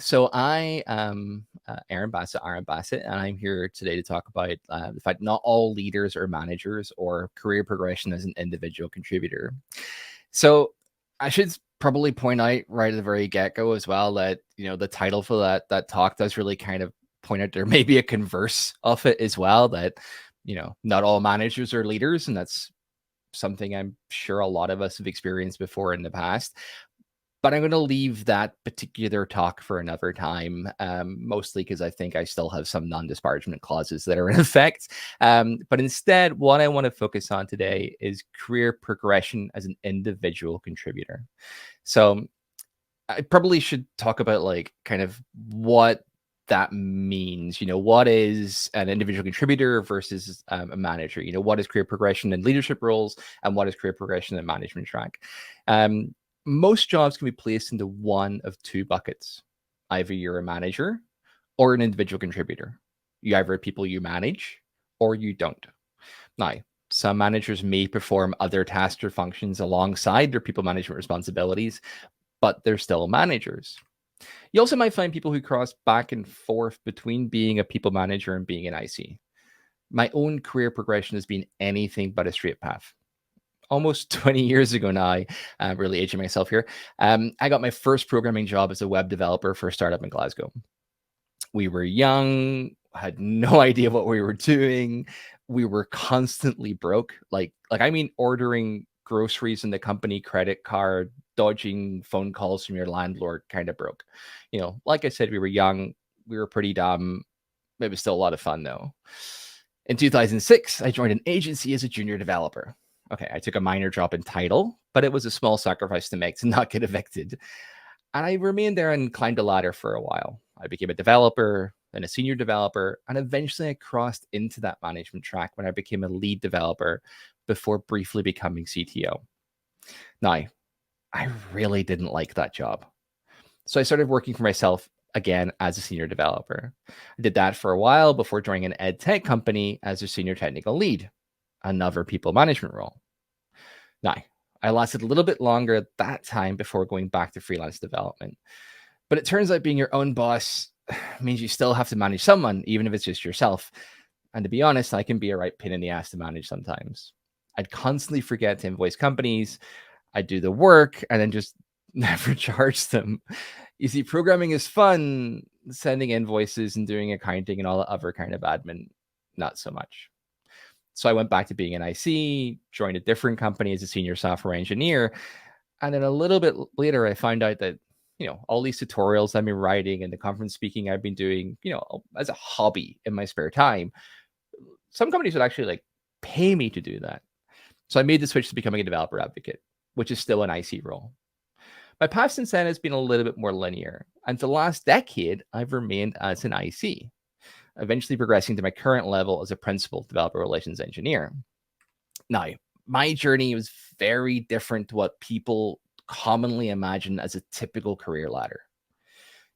So I am Aaron Bassett, and I'm here today to talk about the fact not all leaders are managers or career progression as an individual contributor. So I should probably point out right at the very get-go as well that the title for that talk does really kind of point out there may be a converse of it as well, that not all managers are leaders, and that's something I'm sure a lot of us have experienced before in the past. But I'm going to leave that particular talk for another time, mostly because I think I still have some non-disparagement clauses that are in effect. But instead, what I want to focus on today is career progression as an individual contributor. So I probably should talk about like kind of what that means. What is an individual contributor versus a manager? What is career progression in leadership roles, and what is career progression in management track? Most jobs can be placed into one of two buckets. Either you're a manager or an individual contributor. You either have people you manage or you don't. Now, some managers may perform other tasks or functions alongside their people management responsibilities, but they're still managers. You also might find people who cross back and forth between being a people manager and being an IC. My own career progression has been anything but a straight path. Almost 20 years ago now, I'm really aging myself here, I got my first programming job as a web developer for a startup in Glasgow. We were young, had no idea what we were doing. We were constantly broke. I mean, ordering groceries in the company credit card, dodging phone calls from your landlord, kind of broke. Like I said, we were young, we were pretty dumb. It was still a lot of fun though. In 2006, I joined an agency as a junior developer. Okay, I took a minor drop in title, but it was a small sacrifice to make to not get evicted. And I remained there and climbed a ladder for a while. I became a developer, then a senior developer, and eventually I crossed into that management track when I became a lead developer before briefly becoming CTO. Now, I really didn't like that job. So I started working for myself again as a senior developer. I did that for a while before joining an ed tech company as a senior technical lead, another people management role. Now, I lasted a little bit longer at that time before going back to freelance development. But it turns out being your own boss means you still have to manage someone, even if it's just yourself. And to be honest, I can be a right pain in the ass to manage sometimes. I'd constantly forget to invoice companies. I'd do the work and then just never charge them. You see, programming is fun, sending invoices and doing accounting and all the other kind of admin, not so much. So I went back to being an IC, joined a different company as a senior software engineer. And then a little bit later, I found out that, all these tutorials I've been writing and the conference speaking I've been doing, as a hobby in my spare time, some companies would actually like pay me to do that. So I made the switch to becoming a developer advocate, which is still an IC role. My path since then has been a little bit more linear. And for the last decade, I've remained as an IC, eventually progressing to my current level as a principal developer relations engineer. Now, my journey was very different to what people commonly imagine as a typical career ladder.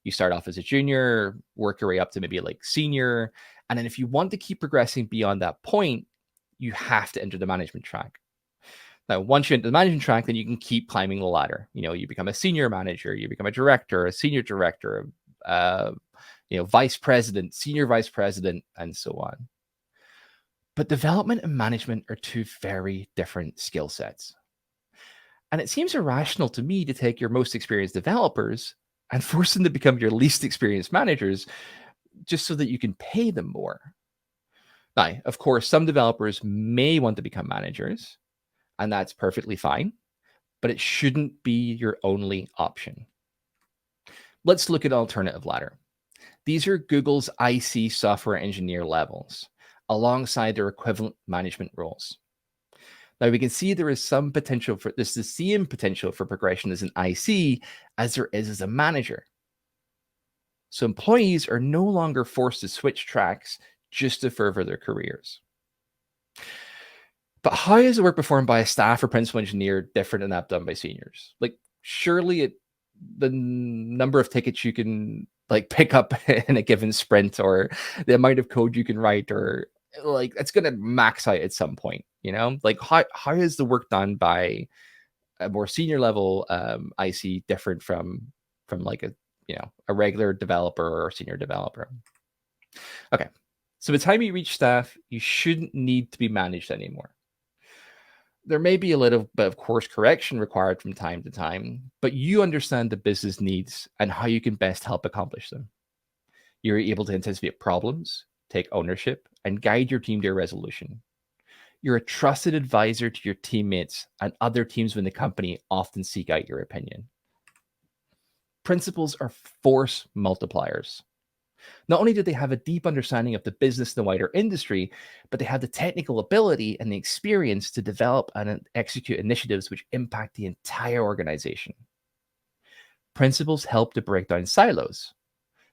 You start off as a junior, work your way up to maybe like senior. And then if you want to keep progressing beyond that point, you have to enter the management track. Now, once you enter the management track, then you can keep climbing the ladder. You become a senior manager, you become a director, a senior director, vice president, senior vice president, and so on. But development and management are two very different skill sets. And it seems irrational to me to take your most experienced developers and force them to become your least experienced managers just so that you can pay them more. Now, of course, some developers may want to become managers, and that's perfectly fine, but it shouldn't be your only option. Let's look at an alternative ladder. These are Google's IC software engineer levels, alongside their equivalent management roles. Now we can see there is some potential for this, the same potential for progression as an IC as there is as a manager. So employees are no longer forced to switch tracks just to further their careers. But how is the work performed by a staff or principal engineer different than that done by seniors? Like, surely the number of tickets you can like pick up in a given sprint, or the amount of code you can write, or like it's going to max out at some point, like how is the work done by a more senior level IC different from like a a regular developer or a senior developer. Okay. So by the time you reach staff, you shouldn't need to be managed anymore. There may be a little bit of course correction required from time to time, but you understand the business needs and how you can best help accomplish them. You're able to anticipate problems, take ownership, and guide your team to a resolution. You're a trusted advisor to your teammates, and other teams within the company often seek out your opinion. Principals are force multipliers. Not only do they have a deep understanding of the business and the wider industry, but they have the technical ability and the experience to develop and execute initiatives which impact the entire organization. Principals help to break down silos.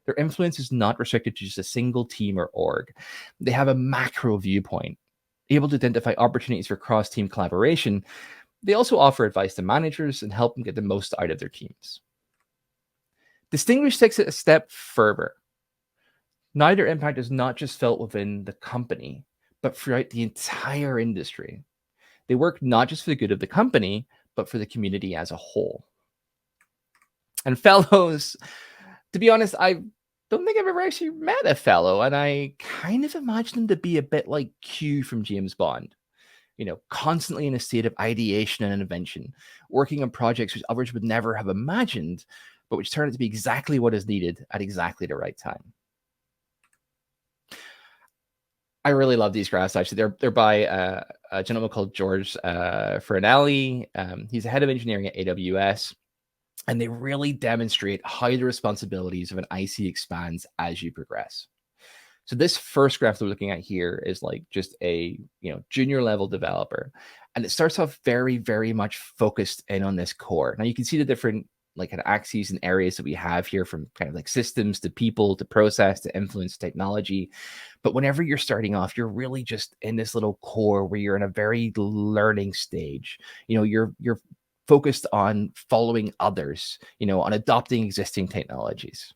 Their influence is not restricted to just a single team or org. They have a macro viewpoint, able to identify opportunities for cross-team collaboration. They also offer advice to managers and help them get the most out of their teams. Distinguished takes it a step further. Now their impact is not just felt within the company, but throughout the entire industry. They work not just for the good of the company, but for the community as a whole. And fellows, to be honest, I don't think I've ever actually met a fellow, and I kind of imagine them to be a bit like Q from James Bond. Constantly in a state of ideation and invention, working on projects which others would never have imagined, but which turn out to be exactly what is needed at exactly the right time. I really love these graphs. Actually, they're by a gentleman called George Fernelli. He's the head of engineering at AWS, and they really demonstrate how the responsibilities of an IC expands as you progress. So this first graph that we're looking at here is like just a junior level developer, and it starts off very, very much focused in on this core. Now you can see the different like kind of axes and areas that we have here, from kind of like systems to people to process to influence technology. But whenever you're starting off, you're really just in this little core where you're in a very learning stage. You're focused on following others, on adopting existing technologies.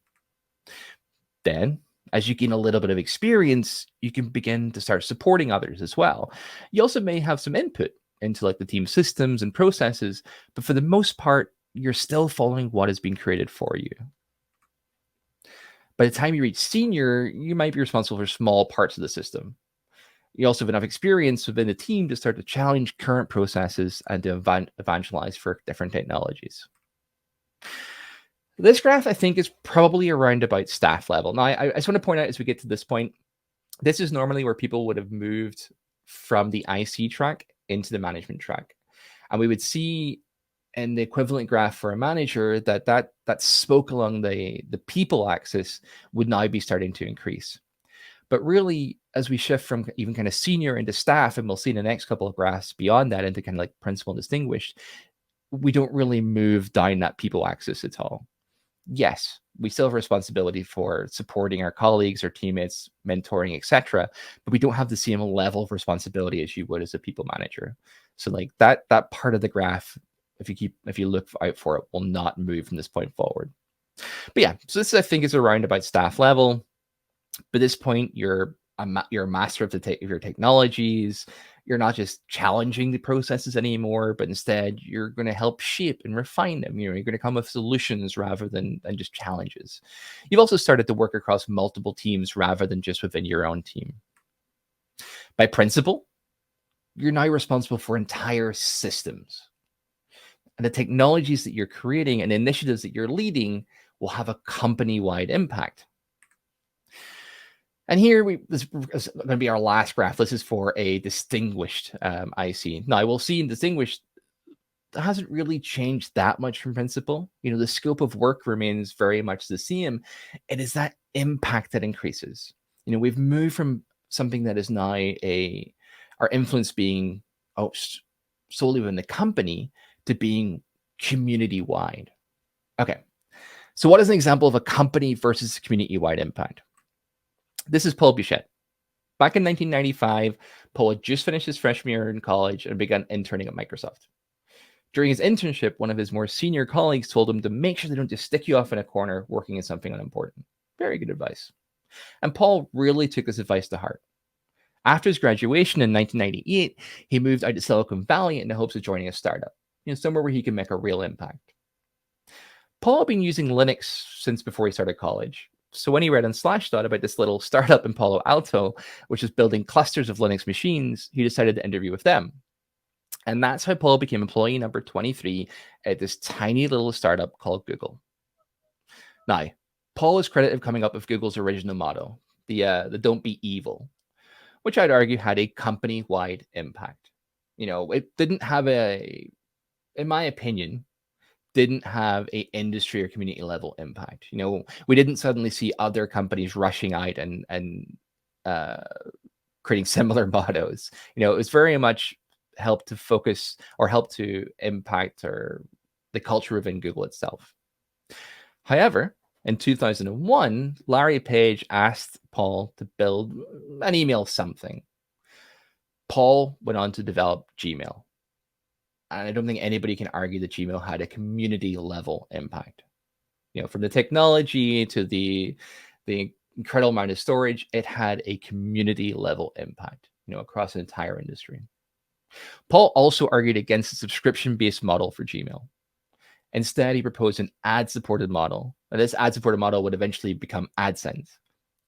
Then, as you gain a little bit of experience, you can begin to start supporting others as well. You also may have some input into like the team systems and processes, but for the most part, you're still following what is being created for you. By the time you reach senior, you might be responsible for small parts of the system. You also have enough experience within the team to start to challenge current processes and to evangelize for different technologies. This graph, I think, is probably around about staff level. Now, I just want to point out as we get to this point, this is normally where people would have moved from the IC track into the management track. And we would see in the equivalent graph for a manager that spoke along the people axis would now be starting to increase. But really, as we shift from even kind of senior into staff, and we'll see in the next couple of graphs beyond that into kind of like principal and distinguished, we don't really move down that people axis at all. Yes, we still have responsibility for supporting our colleagues, our teammates, mentoring, etc., but we don't have the same level of responsibility as you would as a people manager. So like that part of the graph, if you look out for it, will not move from this point forward. But yeah, so this I think is around about staff level. By this point, you're a master of your technologies. You're not just challenging the processes anymore, but instead you're going to help shape and refine them. You're going to come with solutions rather than just challenges. You've also started to work across multiple teams rather than just within your own team. By principle, you're now responsible for entire systems. And the technologies that you're creating and initiatives that you're leading will have a company-wide impact. And here this is going to be our last graph. This is for a distinguished IC. Now, we'll see in distinguished, that hasn't really changed that much from principal. The scope of work remains very much the same. It is that impact that increases. We've moved from something that is now our influence being solely within the company to being community-wide. Okay, so what is an example of a company versus community-wide impact? This is Paul Bassett. Back in 1995, Paul had just finished his freshman year in college and begun interning at Microsoft. During his internship, one of his more senior colleagues told him to make sure they don't just stick you off in a corner working on something unimportant. Very good advice. And Paul really took this advice to heart. After his graduation in 1998, he moved out to Silicon Valley in the hopes of joining a startup, somewhere where he can make a real impact. Paul had been using Linux since before he started college. So when he read on Slashdot about this little startup in Palo Alto, which is building clusters of Linux machines, he decided to interview with them. And that's how Paul became employee number 23 at this tiny little startup called Google. Now, Paul is credited with coming up with Google's original motto, the "Don't be evil," which I'd argue had a company-wide impact. It didn't have in my opinion, didn't have a industry or community level impact. We didn't suddenly see other companies rushing out and creating similar mottos. It was very much helped to focus or help to impact or the culture within Google itself. However, in 2001, Larry Page asked Paul to build an email something. Paul went on to develop Gmail. And I don't think anybody can argue that Gmail had a community level impact. From the technology to the incredible amount of storage, it had a community level impact, across an entire industry. Paul also argued against a subscription-based model for Gmail. Instead, he proposed an ad-supported model. Now, this ad-supported model would eventually become AdSense.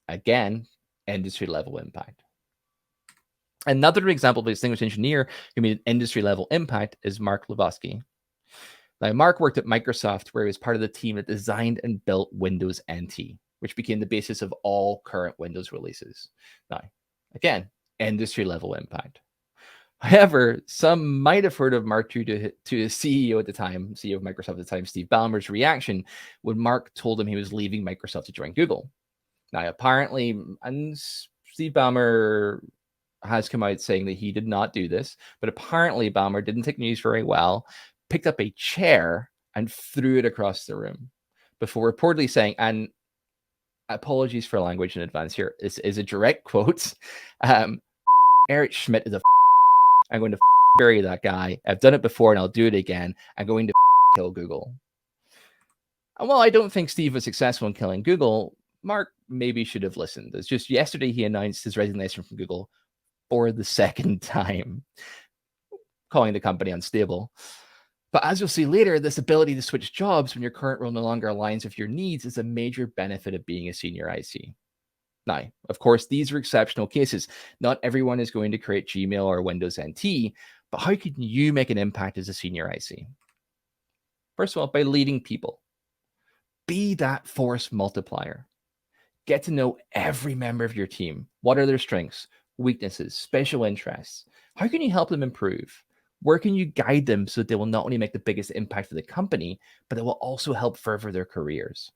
Again, industry-level impact. Another example of a distinguished engineer who made an industry-level impact is Mark Lebowski. Now, Mark worked at Microsoft, where he was part of the team that designed and built Windows NT, which became the basis of all current Windows releases. Now, again, industry-level impact. However, some might have heard of Mark due to his CEO at the time, CEO of Microsoft at the time, Steve Ballmer's reaction when Mark told him he was leaving Microsoft to join Google. Now, apparently, and Steve Ballmer has come out saying that he did not do this, but apparently Ballmer didn't take news very well, picked up a chair and threw it across the room before reportedly saying, and apologies for language in advance here, this is a direct quote, Eric Schmidt is a I'm going to bury that guy. I've done it before and I'll do it again. I'm going to kill Google. And while I don't think Steve was successful in killing Google, Mark maybe should have listened. It's just yesterday he announced his resignation from Google for the second time, calling the company unstable. But as you'll see later, this ability to switch jobs when your current role no longer aligns with your needs is a major benefit of being a senior IC. Now, of course, these are exceptional cases. Not everyone is going to create Gmail or Windows NT, but how can you make an impact as a senior IC? First of all, by leading people. Be that force multiplier. Get to know every member of your team. What are their strengths, weaknesses, special interests? How can you help them improve? Where can you guide them so that they will not only make the biggest impact for the company, but it will also help further their careers?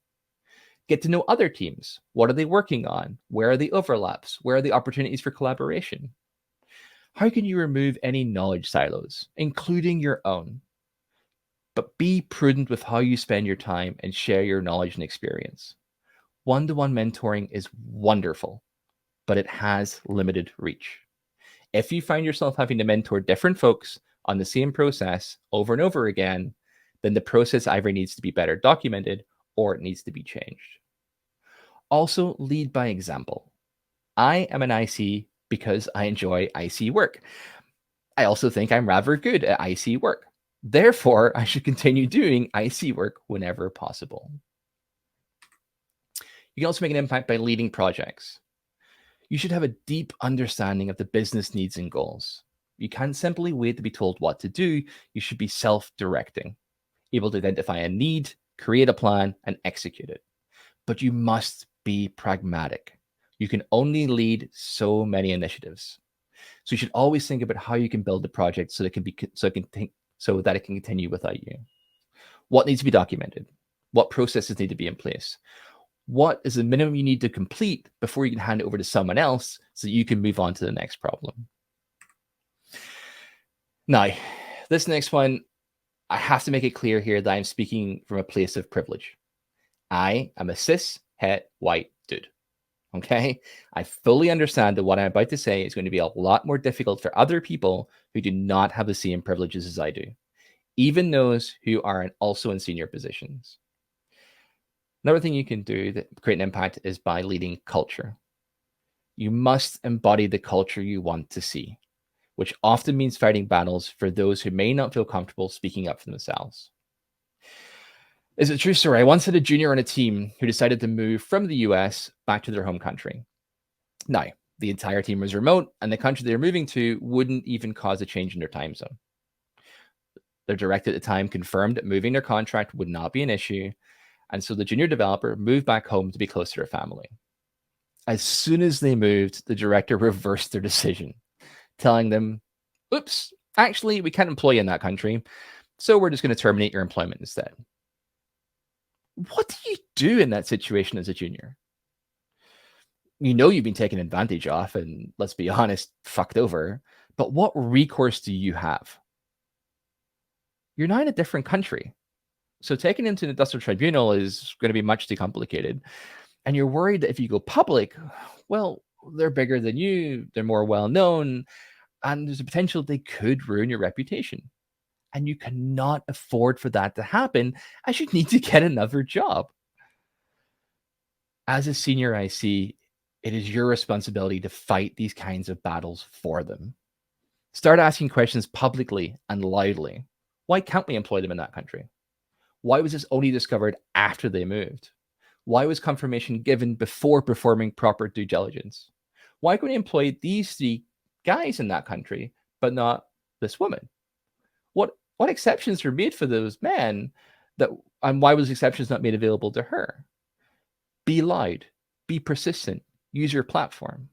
Get to know other teams. What are they working on? Where are the overlaps? Where are the opportunities for collaboration? How can you remove any knowledge silos, including your own? But be prudent with how you spend your time and share your knowledge and experience. One-to-one mentoring is wonderful, but it has limited reach. If you find yourself having to mentor different folks on the same process over and over again, then the process either needs to be better documented or it needs to be changed. Also, lead by example. I am an IC because I enjoy IC work. I also think I'm rather good at IC work. Therefore, I should continue doing IC work whenever possible. You can also make an impact by leading projects. You should have a deep understanding of the business needs and goals. You can't simply wait to be told what to do. You should be self-directing, able to identify a need, create a plan, and execute it. But you must be pragmatic. You can only lead so many initiatives. So you should always think about how you can build the project so that it can continue without you. What needs to be documented? What processes need to be in place? What is the minimum you need to complete before you can hand it over to someone else so that you can move on to the next problem? Now, this next one, I have to make it clear here that I'm speaking from a place of privilege. I am a cis, het, white dude. Okay? I fully understand that what I'm about to say is going to be a lot more difficult for other people who do not have the same privileges as I do, even those who are also in senior positions. Another thing you can do that create an impact is by leading culture. You must embody the culture you want to see, which often means fighting battles for those who may not feel comfortable speaking up for themselves. It's a true story. I once had a junior on a team who decided to move from the US back to their home country. Now, the entire team was remote, and the country they were moving to wouldn't even cause a change in their time zone. Their director at the time confirmed that moving their contract would not be an issue, and so the junior developer moved back home to be close to their family. As soon as they moved, the director reversed their decision, telling them, oops, actually, we can't employ you in that country, so we're just going to terminate your employment instead. What do you do in that situation as a junior? You know you've been taken advantage of and, let's be honest, fucked over, but what recourse do you have? You're now in a different country. So taking them to an industrial tribunal is going to be much too complicated. And you're worried that if you go public, well, they're bigger than you, they're more well known, and there's a potential they could ruin your reputation. And you cannot afford for that to happen, as you need to get another job. As a senior IC, it is your responsibility to fight these kinds of battles for them. Start asking questions publicly and loudly. Why can't we employ them in that country? Why was this only discovered after they moved? Why was confirmation given before performing proper due diligence? Why could we employ these 3 guys in that country, but not this woman? What exceptions were made for those men, and why was exceptions not made available to her? Be loud, be persistent, use your platform.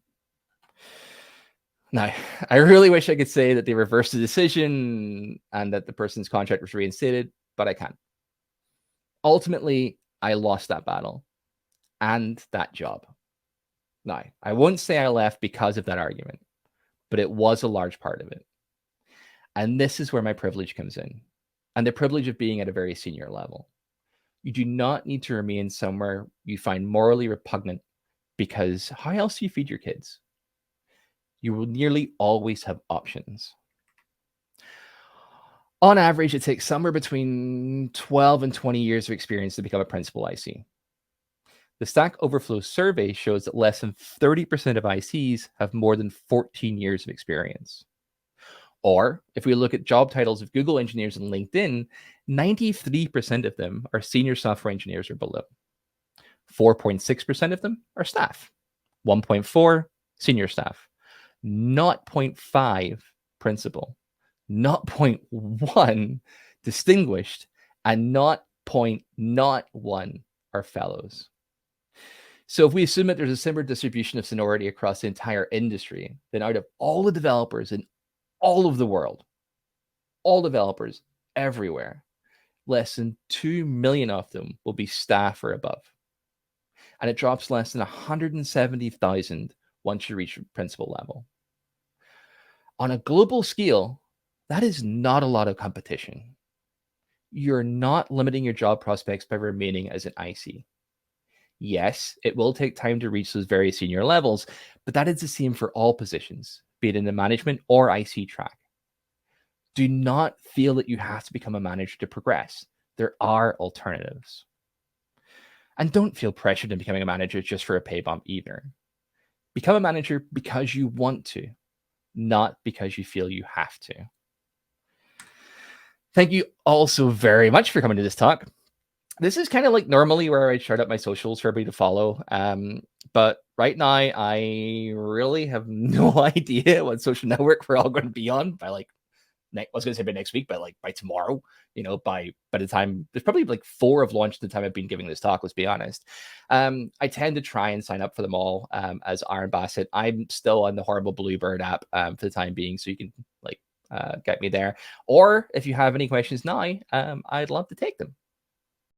Now, I really wish I could say that they reversed the decision and that the person's contract was reinstated, but I can't. Ultimately, I lost that battle and that job. Now, I won't say I left because of that argument, but it was a large part of it. And this is where my privilege comes in, and the privilege of being at a very senior level. You do not need to remain somewhere you find morally repugnant, because how else do you feed your kids? You will nearly always have options. On average, it takes somewhere between 12 and 20 years of experience to become a principal IC. The Stack Overflow survey shows that less than 30% of ICs have more than 14 years of experience. Or if we look at job titles of Google engineers and LinkedIn, 93% of them are senior software engineers or below. 4.6% of them are staff. 1.4 senior staff. 0.5 principal. 0.1 distinguished, and 0.01 are fellows. So if we assume that there's a similar distribution of seniority across the entire industry, then out of all the developers in all of the world, all developers everywhere, less than 2 million of them will be staff or above. And it drops less than 170,000 once you reach principal level. On a global scale, that is not a lot of competition. You're not limiting your job prospects by remaining as an IC. Yes, it will take time to reach those very senior levels, but that is the same for all positions, be it in the management or IC track. Do not feel that you have to become a manager to progress. There are alternatives. And don't feel pressured into becoming a manager just for a pay bump either. Become a manager because you want to, not because you feel you have to. Thank you all so very much for coming to this talk. This is kind of like normally where I start up my socials for everybody to follow. But right now, I really have no idea what social network we're all going to be on by I was going to say by next week, but by tomorrow, by the time there's probably 4 have launched the time I've been giving this talk, let's be honest. I tend to try and sign up for them all as Aaron Bassett. I'm still on the horrible Bluebird app for the time being, so you can get me there. Or if you have any questions now, I'd love to take them.